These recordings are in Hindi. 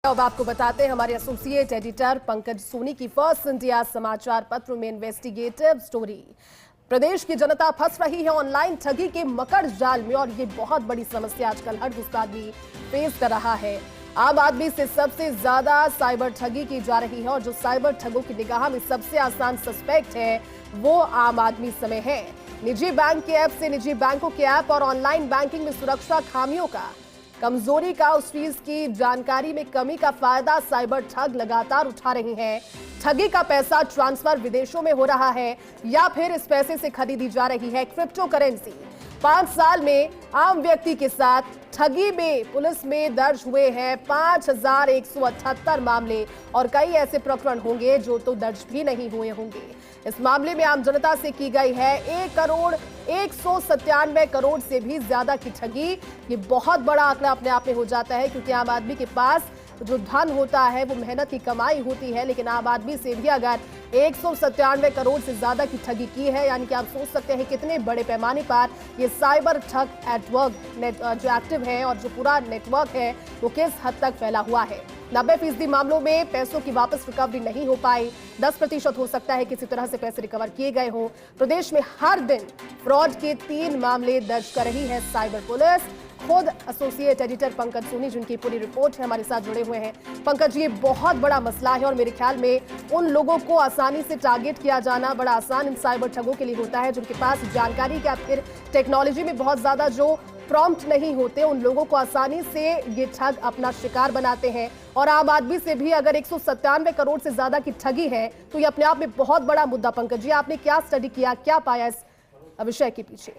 अब आपको बताते हैं हमारे एसोसिएट एडिटर पंकज सोनी की फर्स्ट इंडिया समाचार पत्र में इन्वेस्टिगेटिव स्टोरी। प्रदेश की जनता फंस रही है ऑनलाइन ठगी के मकर जाल में और ये बहुत बड़ी समस्या आजकल हर दूसरा आदमी फेस कर रहा है। आम आदमी से सबसे ज्यादा साइबर ठगी की जा रही है और जो साइबर ठगों की निगाह में सबसे आसान सस्पेक्ट है वो आम आदमी समय है। निजी बैंक के ऐप से निजी बैंकों के ऐप और ऑनलाइन बैंकिंग में सुरक्षा खामियों का, कमजोरी का, उस चीज की जानकारी में कमी का फायदा साइबर ठग लगातार उठा रहे हैं। ठगी का पैसा ट्रांसफर विदेशों में हो रहा है या फिर इस पैसे से खरीदी जा रही है क्रिप्टो करेंसी। 5 साल में आम व्यक्ति के साथ ठगी में पुलिस में दर्ज हुए हैं 5178 मामले और कई ऐसे प्रकरण होंगे जो तो दर्ज भी नहीं हुए होंगे। इस मामले में आम जनता से की गई है 1,197 करोड़ से भी ज्यादा की ठगी। ये बहुत बड़ा आंकड़ा अपने आप में हो जाता है क्योंकि आम आदमी के पास जो धन होता है वो मेहनत की कमाई होती है, लेकिन आम आदमी से भी अगर 197 करोड़ से ज्यादा की ठगी की है, यानी कि आप सोच सकते हैं कितने बड़े पैमाने पर ये साइबर ठग नेटवर्क जो एक्टिव है और जो पूरा नेटवर्क है वो किस हद तक फैला हुआ है। 90% मामलों में पैसों की वापस रिकवरी नहीं हो पाई, 10% हो सकता है किसी तरह से पैसे रिकवर किए गए हों। प्रदेश में हर दिन फ्रॉड के 3 मामले दर्ज कर रही है साइबर पुलिस। खुद एसोसिएट एडिटर पंकज सोनी जिनकी पूरी रिपोर्ट है हमारे साथ जुड़े हुए हैं। पंकज, ये बहुत बड़ा मसला है और मेरे ख्याल में उन लोगों को आसानी से टारगेट किया जाना बड़ा आसान इन साइबर ठगों के लिए होता है जिनके पास जानकारी या फिर टेक्नोलॉजी में बहुत ज्यादा जो प्रॉम्प्ट नहीं होते, उन लोगों को आसानी से ये ठग अपना शिकार बनाते हैं। और आम आदमी से भी अगर 197 करोड़ से ज्यादा की ठगी है तो ये अपने आप में बहुत बड़ा मुद्दा। पंकज जी, आपने क्या स्टडी किया, क्या पाया इस विषय के पीछे?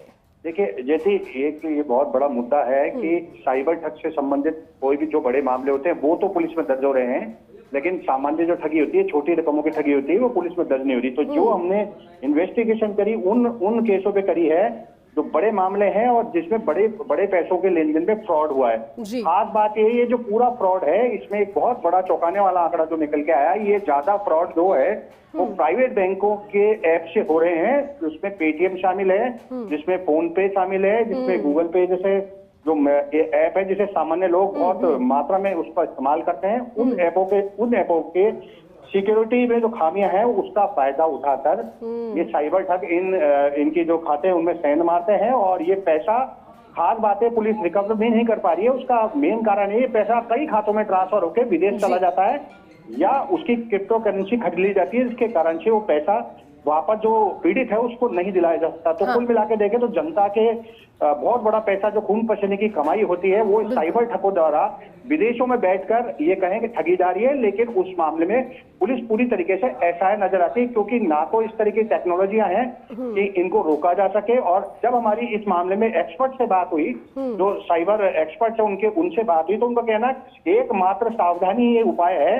देखिए, जैसे एक ये बहुत बड़ा मुद्दा है कि साइबर ठग से संबंधित कोई भी जो बड़े मामले होते हैं वो तो पुलिस में दर्ज हो रहे हैं, लेकिन सामान्य जो ठगी होती है, छोटी रकमों की ठगी होती है, वो पुलिस में दर्ज नहीं हो रही। तो जो हमने इन्वेस्टिगेशन करी उन केसों पे करी है जो बड़े मामले हैं और जिसमें बड़े पैसों के लेन देन में फ्रॉड हुआ है। खास बात यही है, जो पूरा फ्रॉड है इसमें एक बहुत बड़ा चौंकाने वाला आंकड़ा जो निकल के आया, ये ज्यादा फ्रॉड जो है वो प्राइवेट बैंकों के ऐप से हो रहे हैं। उसमें पेटीएम शामिल है, जिसमें फोन पे शामिल है, जिसमें गूगल पे जैसे जो ऐप है जिसे सामान्य लोग बहुत मात्रा में उसका इस्तेमाल करते हैं। उन ऐपों के सिक्योरिटी में जो खामियां हैं उसका फायदा उठाकर ये साइबर ठग इनकी जो खाते हैं उनमें सेंध मारते हैं और ये पैसा, खास बात है, पुलिस रिकवर भी नहीं कर पा रही है। उसका मेन कारण ये पैसा कई खातों में ट्रांसफर होकर विदेश चला जाता है या उसकी क्रिप्टो करेंसी खरीद ली जाती है, जिसके कारण से वो पैसा वापस जो पीड़ित है उसको नहीं दिलाया जा सकता। तो कुल मिला के देखें तो जनता के बहुत बड़ा पैसा जो खून पसीने की कमाई होती है वो साइबर ठगों द्वारा विदेशों में बैठकर ये कहें कि ठगी जा रही है, लेकिन उस मामले में पुलिस पूरी तरीके से असहाय नजर आती है क्योंकि ना तो इस तरह की टेक्नोलॉजियां हैं कि इनको रोका जा सके। और जब हमारी इस मामले में एक्सपर्ट से बात हुई, जो साइबर एक्सपर्ट है उनसे बात हुई, तो उनका कहना एकमात्र सावधानी ये उपाय है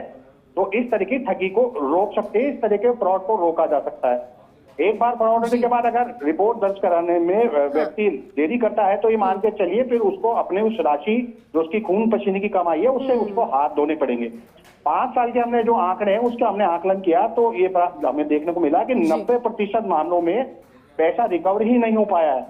तो इस तरह की ठगी को रोक सकते हैं, इस तरह के फ्रॉड को रोका जा सकता है। एक बार फ्रॉड होने के बाद अगर रिपोर्ट दर्ज कराने में व्यक्ति देरी करता है तो ये मान के चलिए फिर उसको अपने उस राशि जो उसकी खून पसीने की कमाई है उससे उसको हाथ धोने पड़ेंगे। 5 साल के हमने जो आंकड़े हैं उसका हमने आकलन किया तो ये हमें देखने को मिला कि 90% मामलों में पैसा रिकवर ही नहीं हो पाया है।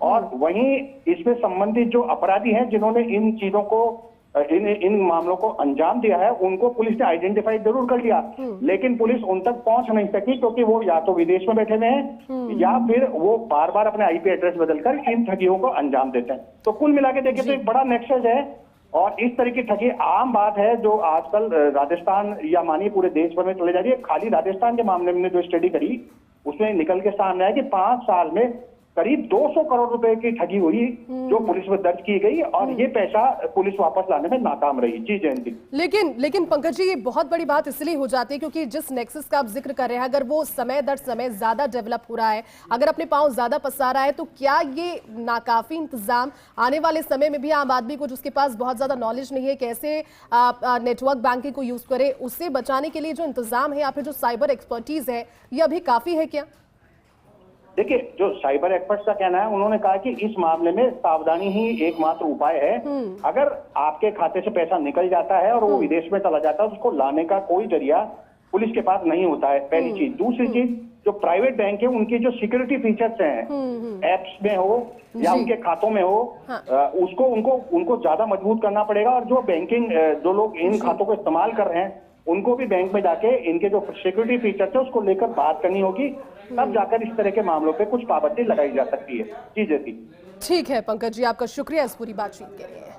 और वहीं इसमें संबंधित जो अपराधी हैं जिन्होंने इन चीजों को इन मामलों को अंजाम दिया है उनको पुलिस ने आइडेंटिफाई जरूर कर लिया, लेकिन पुलिस उन तक पहुंच नहीं सकी क्योंकि वो या तो विदेश में बैठे हुए हैं या फिर वो बार बार अपने आईपी एड्रेस बदलकर इन ठगियों को अंजाम देते हैं। तो कुल मिला के देखें तो एक बड़ा नेक्सस है और इस तरह की ठगी आम बात है जो आजकल राजस्थान या मानिए पूरे देश भर में चले जा रही है। खाली राजस्थान के मामले में जो स्टडी करी उसमें निकल के सामने आया कि 5 साल में करीब 200 करोड़ रुपए की ठगी हुई जो पुलिस में दर्ज की गई और ये पैसा पुलिस वापस लाने में नाकाम रही। जी जयंती, लेकिन पंकज जी, ये बहुत बड़ी बात इसलिए हो जाती है क्योंकि जिस नेक्सस का आप जिक्र कर रहे हैं अगर वो समय दर समय ज्यादा डेवलप हो रहा है, अगर अपने पांव ज्यादा पसार रहा है, तो क्या ये नाकाफी इंतजाम आने वाले समय में भी आम आदमी को जिसके पास बहुत ज्यादा नॉलेज नहीं है कैसे नेटवर्क बैंकिंग को यूज करे, उससे बचाने के लिए जो इंतजाम है या फिर जो साइबर एक्सपर्टीज है ये अभी काफी है क्या? देखिए, जो साइबर एक्सपर्ट का कहना है, उन्होंने कहा कि इस मामले में सावधानी ही एकमात्र उपाय है। अगर आपके खाते से पैसा निकल जाता है और वो विदेश में चला जाता है तो उसको लाने का कोई जरिया पुलिस के पास नहीं होता है, पहली चीज। दूसरी चीज, जो प्राइवेट बैंक है उनकी जो सिक्योरिटी फीचर्स हैं एप्स में हो या जी। उनके खातों में हो, हाँ। उसको उनको ज्यादा मजबूत करना पड़ेगा। और जो बैंकिंग जो लोग इन खातों को इस्तेमाल कर रहे हैं उनको भी बैंक में जाके इनके जो सिक्योरिटी फीचर्स है उसको लेकर बात करनी होगी, तब जाकर इस तरह के मामलों पे कुछ पाबंदी लगाई जा सकती है। जी जैसी। ठीक है पंकज जी, आपका शुक्रिया इस पूरी बातचीत के लिए।